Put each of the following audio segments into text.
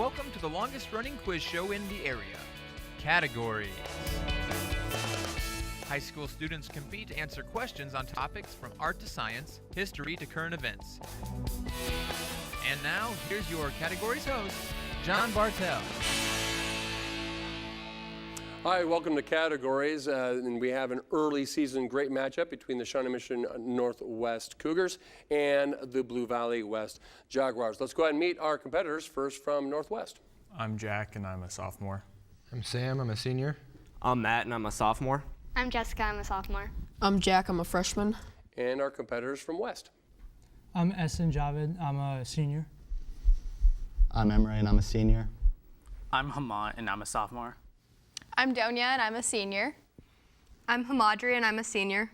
welcome to the longest running quiz show in the area. Categories. High school students compete to answer questions on topics from art to science, history to current events. And now, here's your categories host, John Bartell. Hi, welcome to Categories, and we have an early season great matchup between the Shawnee Mission Northwest Cougars and the Blue Valley West Jaguars. Let's go ahead and meet our competitors. First from Northwest. I'm Jack, and I'm a sophomore. I'm Sam, I'm a senior. I'm Matt, and I'm a sophomore. I'm Jessica, I'm a sophomore. I'm Jack, I'm a freshman. And our competitors from West. I'm Essen Javed, I'm a senior. I'm Emre, and I'm a senior. I'm Hamad, and I'm a sophomore. I'm Donia, and I'm a senior. I'm Hamadri, and I'm a senior.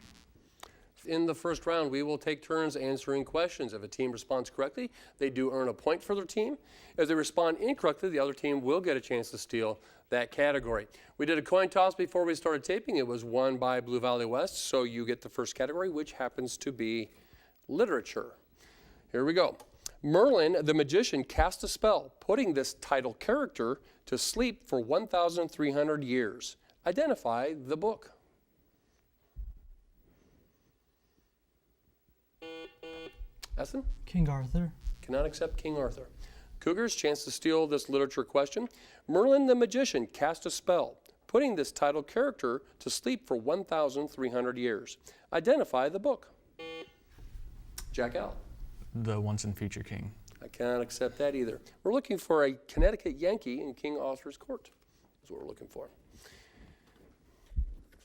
In the first round, we will take turns answering questions. If a team responds correctly, they do earn a point for their team. If they respond incorrectly, the other team will get a chance to steal that category. We did a coin toss before we started taping. It was won by Blue Valley West, so you get the first category, which happens to be literature. Here we go. Merlin, the magician, cast a spell, putting this title character to sleep for 1,300 years. Identify the book. Essen? King Arthur. Cannot accept King Arthur. Cougars, chance to steal this literature question. Merlin the magician cast a spell, putting this title character to sleep for 1,300 years. Identify the book. Jack Al. The Once and Future King. I cannot accept that either. We're looking for a Connecticut Yankee in King Arthur's court. That's what we're looking for.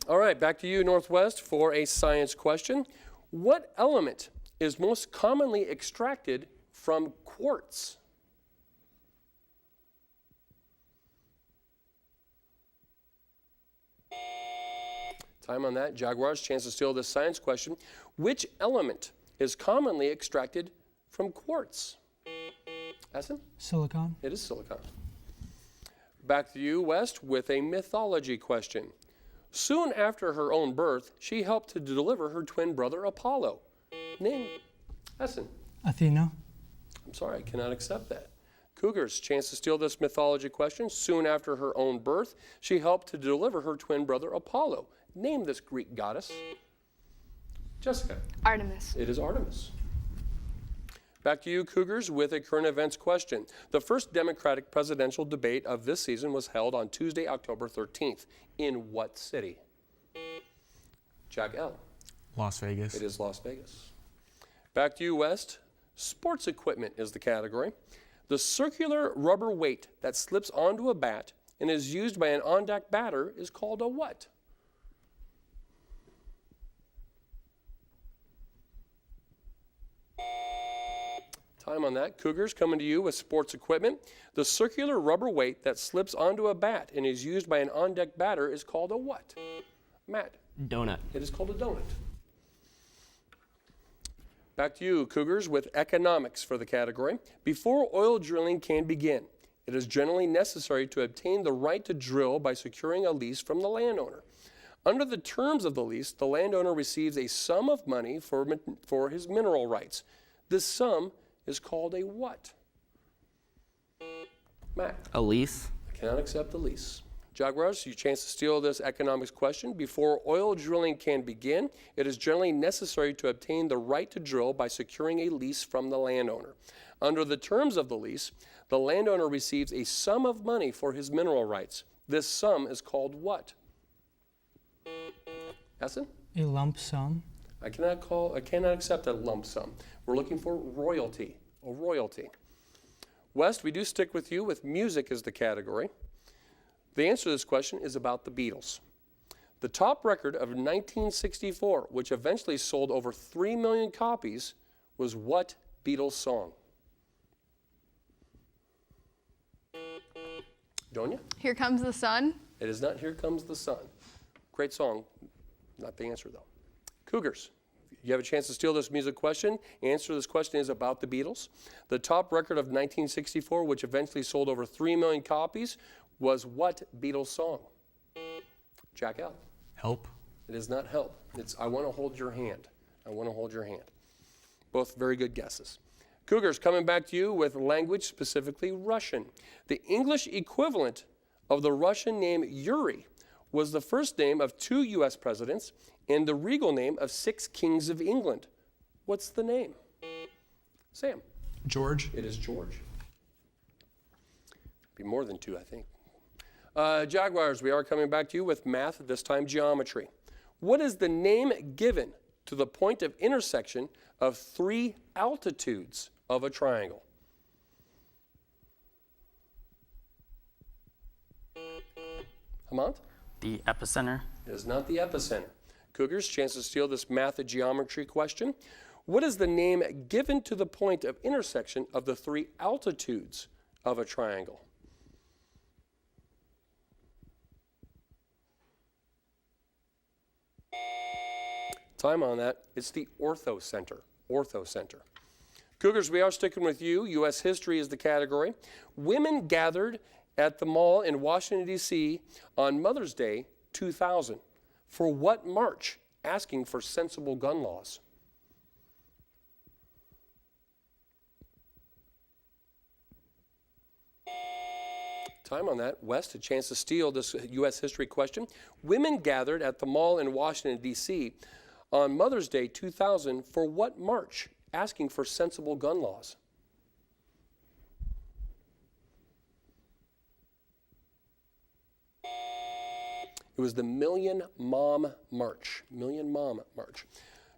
All right, back to you, Northwest, for a science question. What element is most commonly extracted from quartz? Time on that. Jaguars, chance to steal this science question. Which element is commonly extracted from quartz? Essen? Silicon. It is silicon. Back to you, West, with a mythology question. Soon after her own birth, she helped to deliver her twin brother Apollo. Name. Essen. Athena. I'm sorry, I cannot accept that. Cougars, chance to steal this mythology question. Soon after her own birth, she helped to deliver her twin brother Apollo. Name this Greek goddess. Jessica. Artemis. It is Artemis. Back to you, Cougars, with a current events question. The first Democratic presidential debate of this season was held on Tuesday, October 13th. In what city? Jack L. Las Vegas. It is Las Vegas. Back to you, West. Sports equipment is the category. The circular rubber weight that slips onto a bat and is used by an on-deck batter is called a what? Time on that. Cougars, coming to you with sports equipment. The circular rubber weight that slips onto a bat and is used by an on-deck batter is called a what? Matt? Donut. It is called a donut. Back to you, Cougars, with economics for the category. Before oil drilling can begin, it is generally necessary to obtain the right to drill by securing a lease from the landowner. Under the terms of the lease, the landowner receives a sum of money for his mineral rights. This sum is called a what? Matt? A lease. I cannot accept a lease. Jaguars, your chance to steal this economics question. Before oil drilling can begin, it is generally necessary to obtain the right to drill by securing a lease from the landowner. Under the terms of the lease, the landowner receives a sum of money for his mineral rights. This sum is called what? Essen? A lump sum. I cannot accept a lump sum. We're looking for royalty, a royalty. West, we do stick with you with music as the category. The answer to this question is about the Beatles. The top record of 1964, which eventually sold over 3 million copies, was what Beatles song? Donia? Here Comes the Sun. It is not Here Comes the Sun. Great song, not the answer though. Cougars, you have a chance to steal this music question. Answer to this question is about the Beatles. The top record of 1964, which eventually sold over 3 million copies, was what Beatles song? Jack L. Help. It is not Help. It's I Want to Hold Your Hand. I Want to Hold Your Hand. Both very good guesses. Cougars, coming back to you with language, specifically Russian. The English equivalent of the Russian name Yuri was the first name of 2 U.S. presidents and the regal name of 6 kings of England. What's the name? Sam. George. It is George. Be more than 2, I think. Jaguars, we are coming back to you with math, this time geometry. What is the name given to the point of intersection of 3 altitudes of a triangle? Hamant? The epicenter. It is not the epicenter. Cougars, chance to steal this math and geometry question. What is the name given to the point of intersection of the 3 altitudes of a triangle? Time on that. It's the orthocenter. Orthocenter. Cougars, we are sticking with you. U.S. history is the category. Women gathered at the mall in Washington, D.C. on Mother's Day 2000. For what march? Asking for sensible gun laws. Time on that. West, a chance to steal this U.S. history question. Women gathered at the mall in Washington, D.C. on Mother's Day 2000 for what march? Asking for sensible gun laws. It was the Million Mom March. Million Mom March.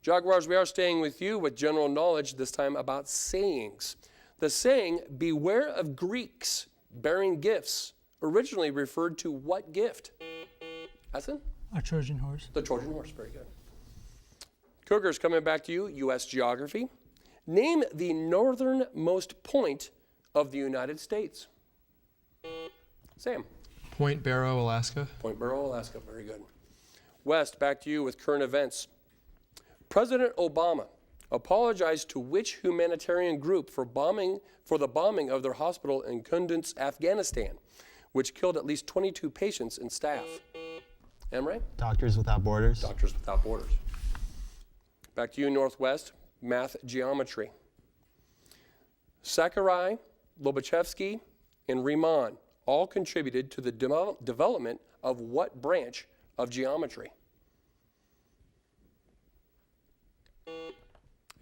Jaguars, we are staying with you with general knowledge, this time about sayings. The saying, beware of Greeks bearing gifts, originally referred to what gift? Essen? A Trojan horse. The Trojan horse, very good. Cougars, coming back to you, U.S. geography. Name the northernmost point of the United States. Sam. Point Barrow, Alaska. Point Barrow, Alaska, very good. West, back to you with current events. President Obama apologized to which humanitarian group for the bombing of their hospital in Kunduz, Afghanistan, which killed at least 22 patients and staff? Emre? Doctors Without Borders. Doctors Without Borders. Back to you, Northwest, math, geometry. Sakurai, Lobachevsky, and Riemann all contributed to the development of what branch of geometry?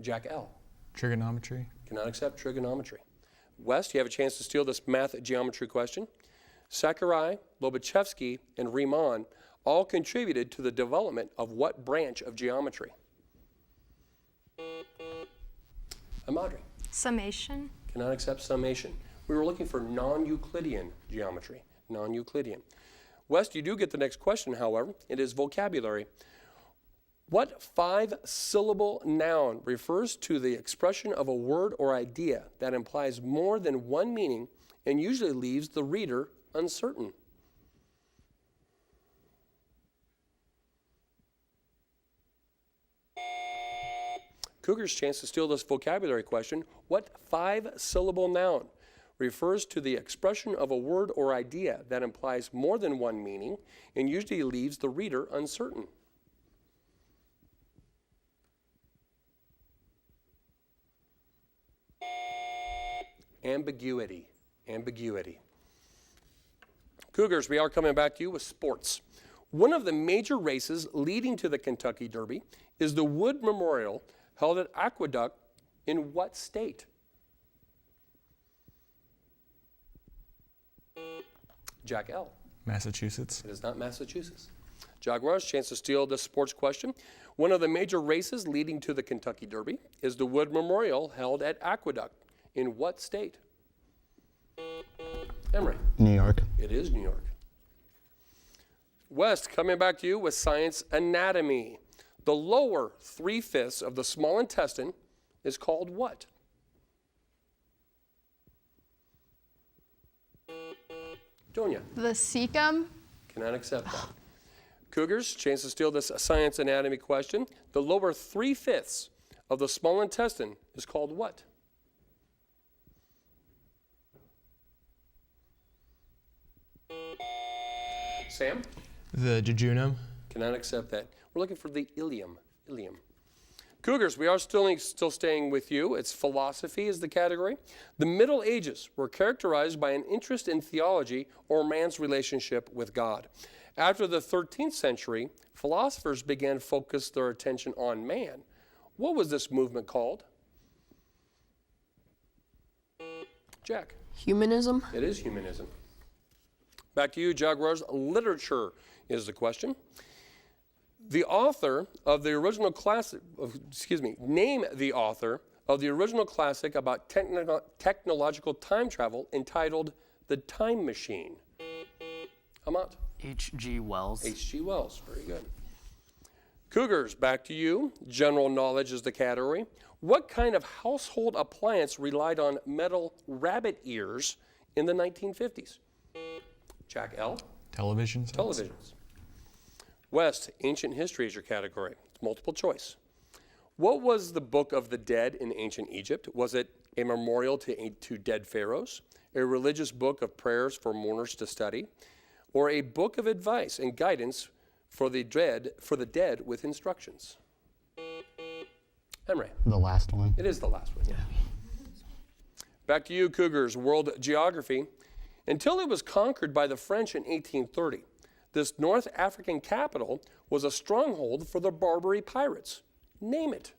Jack L. Trigonometry. Cannot accept trigonometry. West, you have a chance to steal this math geometry question. Sakurai, Lobachevsky, and Riemann all contributed to the development of what branch of geometry? Amadri. Summation. Cannot accept summation. We were looking for non-Euclidean geometry. Non-Euclidean. West, you do get the next question, however. It is vocabulary. What 5-syllable noun refers to the expression of a word or idea that implies more than one meaning and usually leaves the reader uncertain? Cougar's chance to steal this vocabulary question. What 5-syllable noun refers to the expression of a word or idea that implies more than one meaning and usually leaves the reader uncertain? Ambiguity. Ambiguity. Cougars, we are coming back to you with sports. One of the major races leading to the Kentucky Derby is the Wood Memorial, held at Aqueduct in what state? Jack L. Massachusetts. It is not Massachusetts. Jaguars, chance to steal this sports question. One of the major races leading to the Kentucky Derby is the Wood Memorial, held at Aqueduct in what state? Emory. New York. It is New York. West, coming back to you with science anatomy. The lower 3/5 of the small intestine is called what? Donia. The cecum. Cannot accept that. Cougars, chance to steal this science anatomy question. The lower 3/5 of the small intestine is called what? Sam? The jejunum. Cannot accept that. We're looking for the ileum. Ileum. Cougars, we are still staying with you. It's philosophy is the category. The Middle Ages were characterized by an interest in theology or man's relationship with God. After the 13th century, philosophers began to focus their attention on man. What was this movement called? Jack. Humanism. It is humanism. Back to you, Jaguars. Literature is the question. The author of the original classic, name the author of the original classic about technological time travel entitled The Time Machine. Hamad. H.G. Wells. H.G. Wells, very good. Cougars, back to you. General knowledge is the category. What kind of household appliance relied on metal rabbit ears in the 1950s? Jack L. Television sets. Televisions. West, ancient history is your category. It's multiple choice. What was the Book of the Dead in ancient Egypt? Was it a memorial to dead pharaohs, a religious book of prayers for mourners to study, or a book of advice and guidance for the dead with instructions? Emre. The last one. It is the last one, yeah. Back to you, Cougars. World geography. Until it was conquered by the French in 1830, this North African capital was a stronghold for the Barbary pirates. Name it.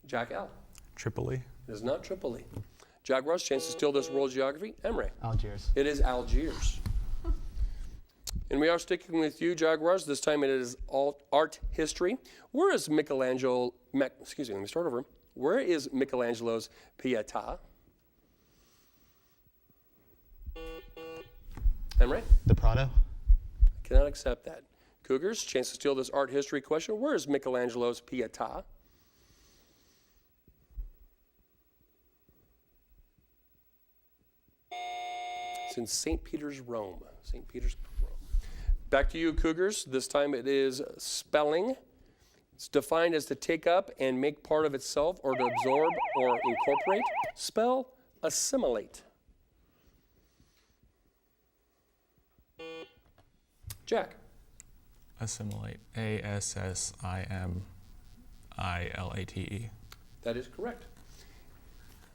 Jack L. Tripoli. It is not Tripoli. Jaguars, chance to steal this world geography. Emre. Algiers. It is Algiers. And we are sticking with you, Jaguars. This time it is art history. Where is Michelangelo? Excuse me, let me start over. Where is Michelangelo's Pietà? Emre? The Prado. Cannot accept that. Cougars, chance to steal this art history question. Where is Michelangelo's Pietà? It's in St. Peter's, Rome. St. Peter's, Rome. Back to you, Cougars. This time it is spelling. It's defined as to take up and make part of itself or to absorb or incorporate. Spell assimilate. Jack. Assimilate. ASSIMILATE. That is correct.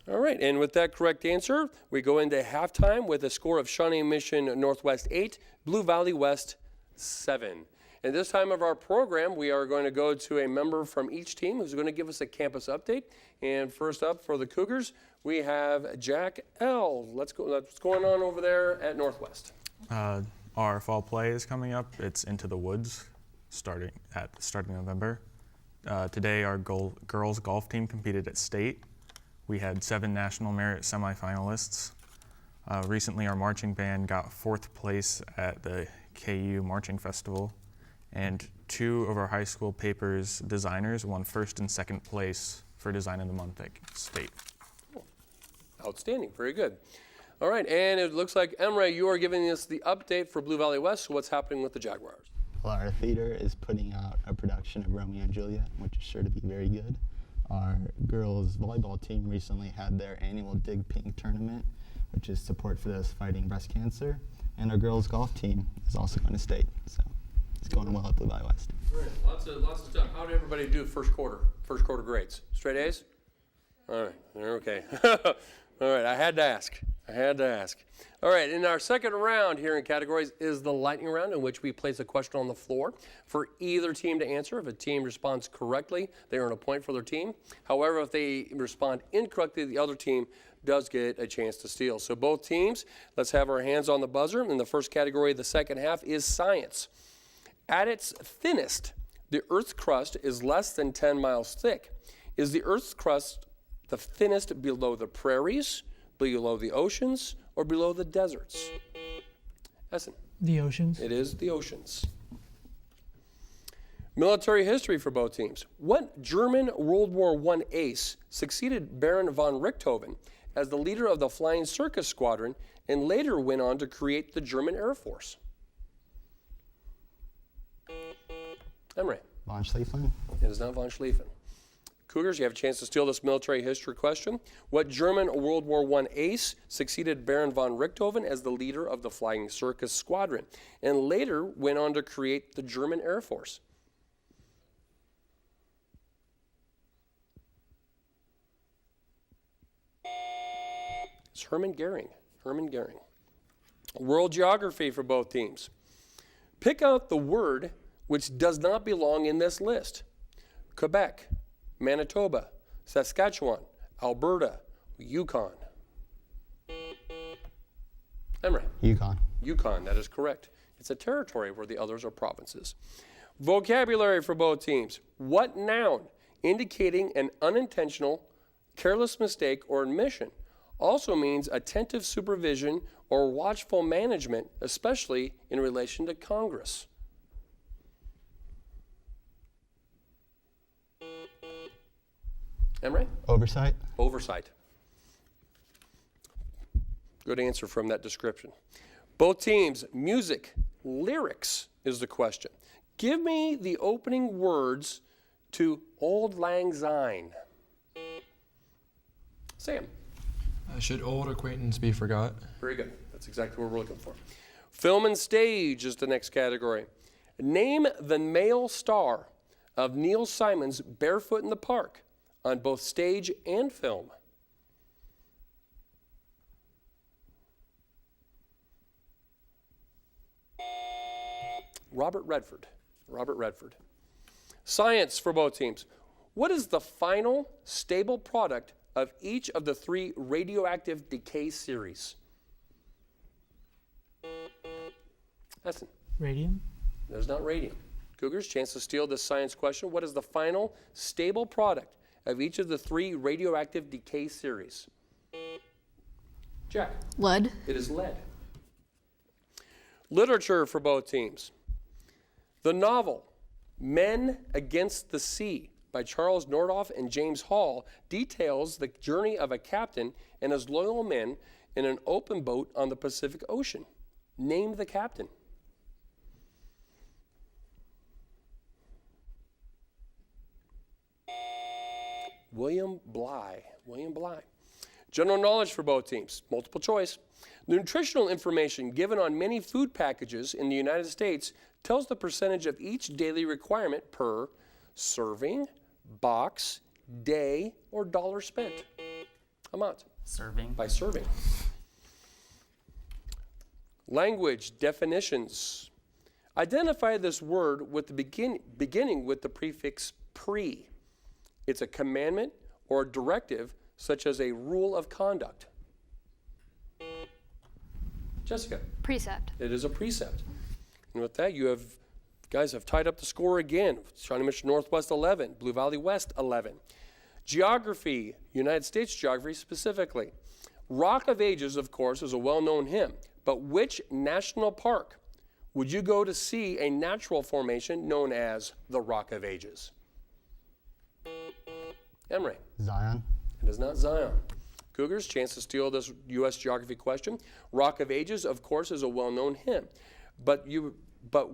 All right, and with that correct answer, we go into halftime with a score of Shawnee Mission Northwest 8, Blue Valley West 7. And this time of our program, we are going to go to a member from each team who's going to give us a campus update. And first up for the Cougars, we have Jack L. Let's go. What's going on over there at Northwest? Our fall play is coming up. It's Into the Woods, starting November. Today, our girls golf team competed at state. We had 7 national merit semifinalists. Recently, our marching band got 4th place at the KU Marching Festival, and 2 of our high school papers designers won 1st and 2nd place for Design of the Month at state. Cool. Outstanding, very good. All right, and it looks like, Emre, you are giving us the update for Blue Valley West. So what's happening with the Jaguars? Well, our theater is putting out a production of Romeo and Juliet, which is sure to be very good. Our girls volleyball team recently had their annual Dig Pink tournament, which is support for those fighting breast cancer. And our girls golf team is also going to state. So it's going well at Blue Valley West. Great. Lots of stuff. How did everybody do first quarter grades? Straight A's? All right, okay. All right, I had to ask. All right, in our second round here in categories is the lightning round, in which we place a question on the floor for either team to answer. If a team responds correctly, they earn a point for their team. However, if they respond incorrectly, the other team does get a chance to steal. So both teams, let's have our hands on the buzzer. In the first category of the second half is science. At its thinnest, the Earth's crust is less than 10 miles thick. Is the Earth's crust the thinnest below the prairies, below the oceans, or below the deserts? Essen. The oceans. It is the oceans. Military history for both teams. What German World War I ace succeeded Baron von Richthofen as the leader of the Flying Circus Squadron and later went on to create the German Air Force? Emre. Von Schlieffen. It is not von Schlieffen. Cougars, you have a chance to steal this military history question. What German World War I ace succeeded Baron von Richthofen as the leader of the Flying Circus Squadron and later went on to create the German Air Force? It's Hermann Goering. Hermann Goering. World geography for both teams. Pick out the word which does not belong in this list. Quebec, Manitoba, Saskatchewan, Alberta, Yukon. Emery. Yukon. Yukon, that is correct. It's a territory where the others are provinces. Vocabulary for both teams. What noun indicating an unintentional, careless mistake or omission also means attentive supervision or watchful management, especially in relation to Congress? Emery? Oversight. Oversight. Good answer from that description. Both teams, music, lyrics is the question. Give me the opening words to Auld Lang Syne. Sam. Should old acquaintance be forgot? Very good. That's exactly what we're looking for. Film and stage is the next category. Name the male star of Neil Simon's Barefoot in the Park on both stage and film. Robert Redford. Robert Redford. Science for both teams. What is the final stable product of each of the 3 radioactive decay series? Essen. Radium. There's not radium. Cougars, chance to steal this science question. What is the final stable product of each of the 3 radioactive decay series? Jack. Lead. It is lead. Literature for both teams. The novel Men Against the Sea by Charles Nordhoff and James Hall details the journey of a captain and his loyal men in an open boat on the Pacific Ocean. Name the captain. William Bligh. William Bligh. General knowledge for both teams. Multiple choice. The nutritional information given on many food packages in the United States tells the percentage of each daily requirement per serving, box, day, or dollar spent. Amount. Serving. By serving. Language definitions. Identify this word with the beginning with the prefix pre. It's a commandment or a directive, such as a rule of conduct. Jessica. Precept. It is a precept. And with that, you guys have tied up the score again. Shawnee Mission Northwest 11, Blue Valley West 11. Geography, United States geography specifically. Rock of Ages, of course, is a well-known hymn. But which national park would you go to see a natural formation known as the Rock of Ages? Emery. Zion. It is not Zion. Cougars, chance to steal this U.S. geography question. Rock of Ages, of course, is a well-known hymn. But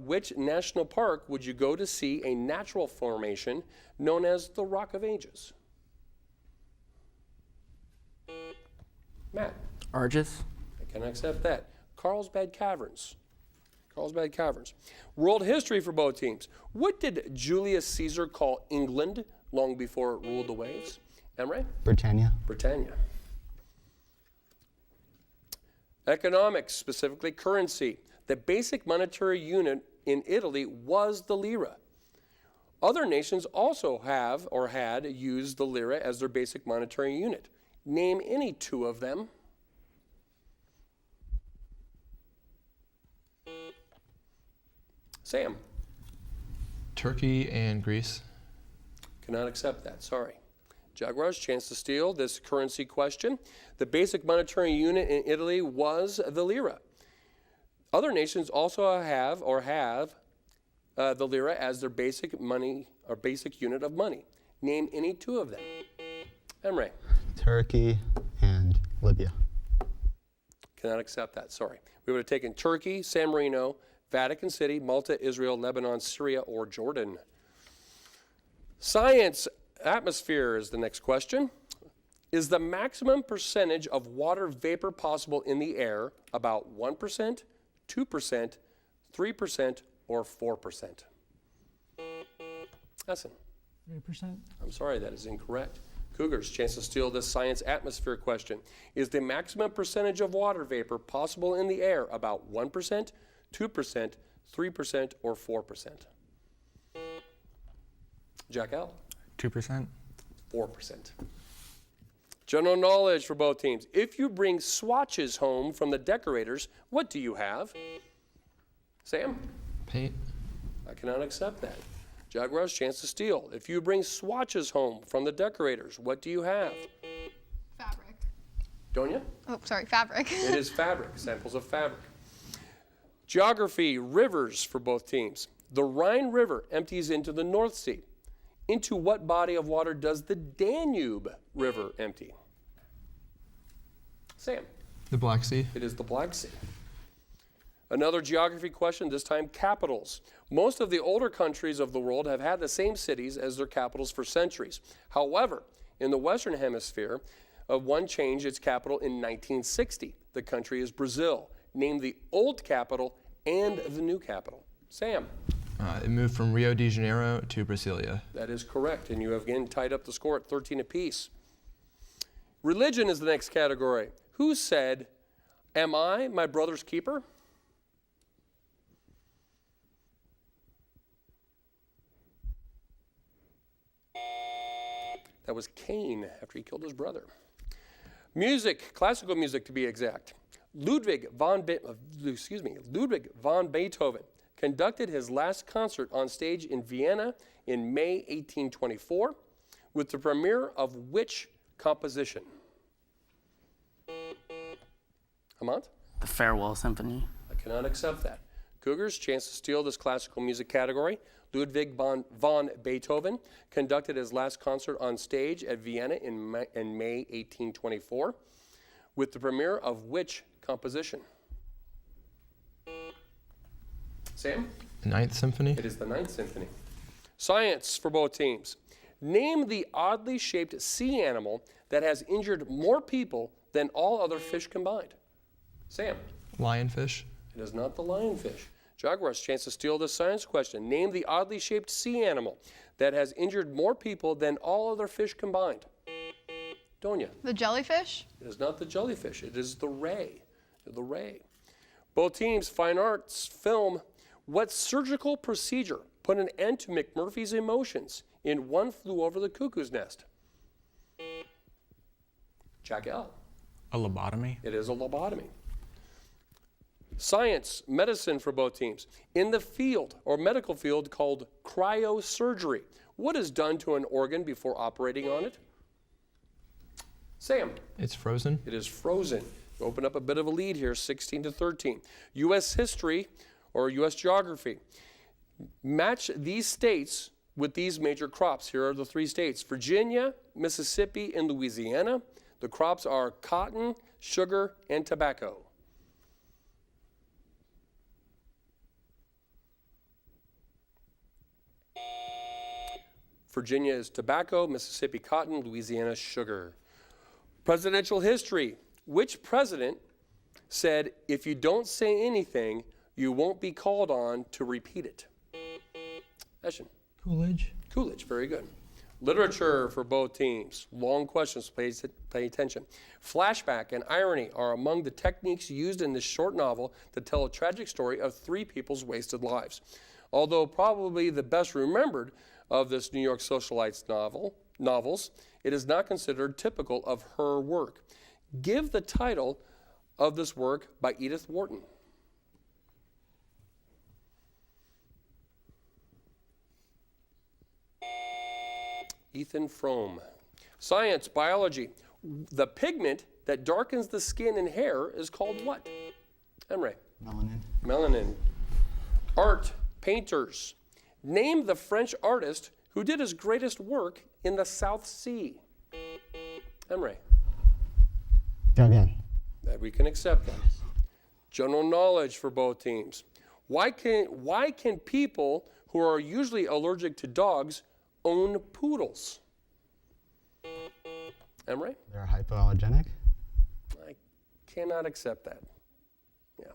which national park would you go to see a natural formation known as the Rock of Ages? Matt. Argus. I can accept that. Carlsbad Caverns. Carlsbad Caverns. World history for both teams. What did Julius Caesar call England long before it ruled the waves? Emery? Britannia. Britannia. Economics, specifically currency. The basic monetary unit in Italy was the lira. Other nations also have or had used the lira as their basic monetary unit. Name any 2 of them. Sam. Turkey and Greece. Cannot accept that, sorry. Jaguars, chance to steal this currency question. The basic monetary unit in Italy was the lira. Other nations also have the lira as their basic money or basic unit of money. Name any 2 of them. Emery. Turkey and Libya. Cannot accept that, sorry. We would have taken Turkey, San Marino, Vatican City, Malta, Israel, Lebanon, Syria, or Jordan. Science, Atmosphere is the next question. Is the maximum percentage of water vapor possible in the air about 1%, 2%, 3%, or 4%? Essen. 3%. I'm sorry, that is incorrect. Cougars, chance to steal this science atmosphere question. Is the maximum percentage of water vapor possible in the air about 1%, 2%, 3%, or 4%? Jack L. 2%. 4%. General knowledge for both teams. If you bring swatches home from the decorators, what do you have? Sam? Paint. I cannot accept that. Jaguars, chance to steal. If you bring swatches home from the decorators, what do you have? Fabric. Donya? Oh, sorry, fabric. It is fabric, samples of fabric. Geography, rivers for both teams. The Rhine River empties into the North Sea. Into what body of water does the Danube River empty? Sam? The Black Sea. It is the Black Sea. Another geography question, this time capitals. Most of the older countries of the world have had the same cities as their capitals for centuries. However, in the Western Hemisphere, one changed its capital in 1960. The country is Brazil. Name the old capital and the new capital. Sam? It moved from Rio de Janeiro to Brasilia. That is correct, and you have again tied up the score at 13 apiece. Religion is the next category. Who said, "Am I my brother's keeper"? That was Cain after he killed his brother. Music, classical music to be exact. Ludwig von Beethoven conducted his last concert on stage in Vienna in May 1824 with the premiere of which composition? Hamant? The Farewell Symphony. I cannot accept that. Cougars, chance to steal this classical music category. Ludwig von Beethoven conducted his last concert on stage at Vienna in May 1824 with the premiere of which composition? Sam? The Ninth Symphony. It is the Ninth Symphony. Science for both teams. Name the oddly shaped sea animal that has injured more people than all other fish combined. Sam? Lionfish. It is not the lionfish. Jaguars, chance to steal this science question. Name the oddly shaped sea animal that has injured more people than all other fish combined. Donya? The jellyfish. It is not the jellyfish. It is the ray. The ray. Both teams, fine arts, film. What surgical procedure put an end to McMurphy's emotions in One Flew Over the Cuckoo's Nest? Jack L. A lobotomy. It is a lobotomy. Science, medicine for both teams. In the field or medical field called cryosurgery, what is done to an organ before operating on it? Sam? It's frozen. It is frozen. Open up a bit of a lead here, 16 to 13. U.S. history or U.S. geography. Match these states with these major crops. Here are the three states: Virginia, Mississippi, and Louisiana. The crops are cotton, sugar, and tobacco. Virginia is tobacco, Mississippi cotton, Louisiana sugar. Presidential history. Which president said, "If you don't say anything, you won't be called on to repeat it"? Eschen. Coolidge. Coolidge, very good. Literature for both teams. Long questions, please pay attention. Flashback and irony are among the techniques used in this short novel to tell a tragic story of three people's wasted lives. Although probably the best remembered of this New York socialite's novels, it is not considered typical of her work. Give the title of this work by Edith Wharton. Ethan Frome. Science, biology. The pigment that darkens the skin and hair is called what? Emre. Melanin. Melanin. Art, painters. Name the French artist who did his greatest work in the South Sea. Emre. Gauguin. That we can accept that. General knowledge for both teams. Why can people who are usually allergic to dogs own poodles? Emre? They're hypoallergenic. I cannot accept that. Yeah.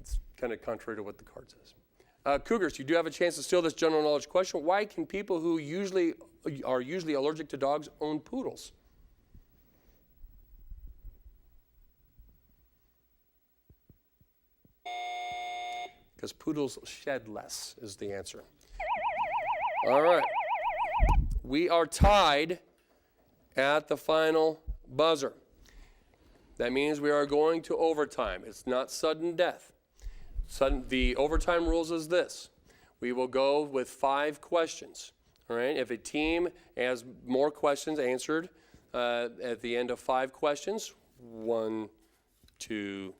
It's kind of contrary to what the card says. Cougars, you do have a chance to steal this general knowledge question. Why can people who are usually allergic to dogs own poodles? Because poodles shed less is the answer. All right. We are tied at the final buzzer. That means we are going to overtime. It's not sudden death. The overtime rules is this. We will go with 5 questions. All right. If a team has more questions answered at the end of 5 questions, 1, 2,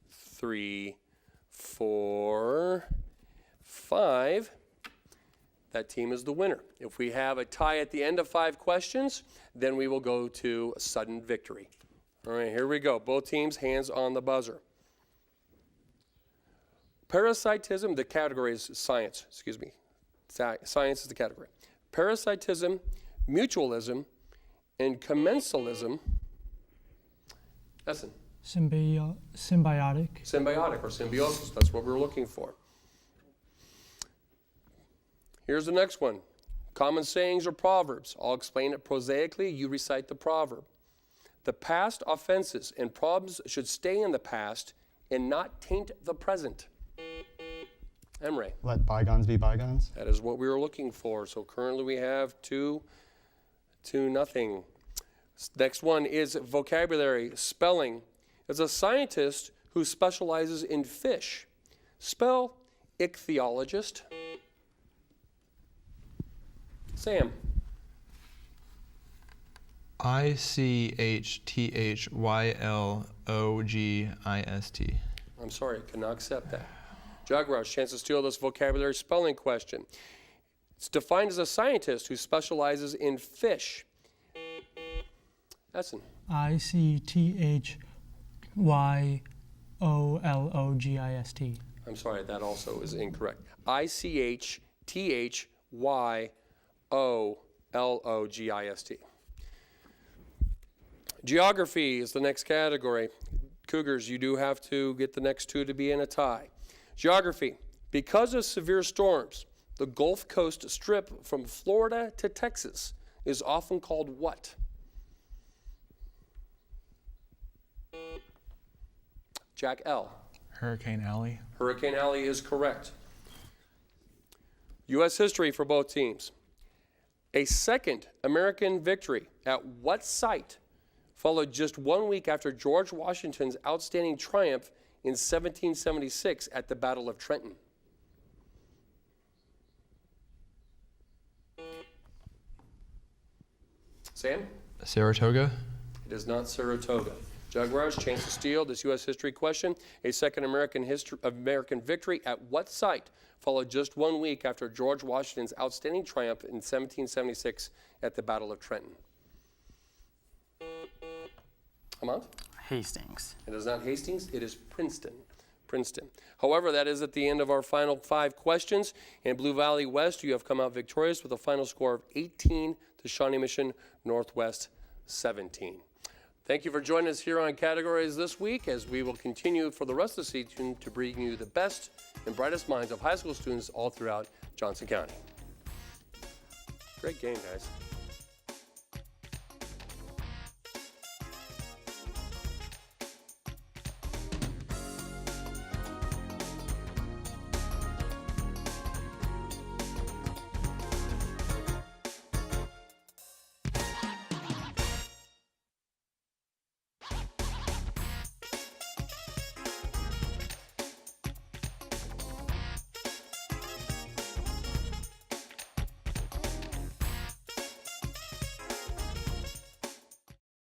3, 4, 5, that team is the winner. If we have a tie at the end of 5 questions, then we will go to a sudden victory. All right, here we go. Both teams, hands on the buzzer. Parasitism, the category is science, excuse me. Science is the category. Parasitism, mutualism, and commensalism. Essen. Symbiotic. Symbiotic or symbiosis, that's what we're looking for. Here's the next one. Common sayings or proverbs. I'll explain it prosaically, you recite the proverb. The past offenses and problems should stay in the past and not taint the present. Emre. Let bygones be bygones. That is what we were looking for. So currently we have 2-0. Next one is vocabulary, spelling. As a scientist who specializes in fish, spell ichthyologist. Sam. ICHTHYLOGIST. I'm sorry, I cannot accept that. Jaguars, chance to steal this vocabulary spelling question. It's defined as a scientist who specializes in fish. Essen. ICTHYOLOGIST. I'm sorry, that also is incorrect. ICHTHYOLOGIST. Geography is the next category. Cougars, you do have to get the next 2 to be in a tie. Geography. Because of severe storms, the Gulf Coast strip from Florida to Texas is often called what? Jack L. Hurricane Alley. Hurricane Alley is correct. U.S. history for both teams. A second American victory at what site followed just 1 week after George Washington's outstanding triumph in 1776 at the Battle of Trenton? Sam? Saratoga. It is not Saratoga. Jaguars, chance to steal this U.S. history question. A second American victory at what site followed just 1 week after George Washington's outstanding triumph in 1776 at the Battle of Trenton? Amount? Hastings. It is not Hastings, it is Princeton. However, that is at the end of our final 5 questions. In Blue Valley West, you have come out victorious with a final score of 18 to Shawnee Mission Northwest 17. Thank you for joining us here on Categories this week, as we will continue for the rest of the season to bring you the best and brightest minds of high school students all throughout Johnson County. Great game, guys.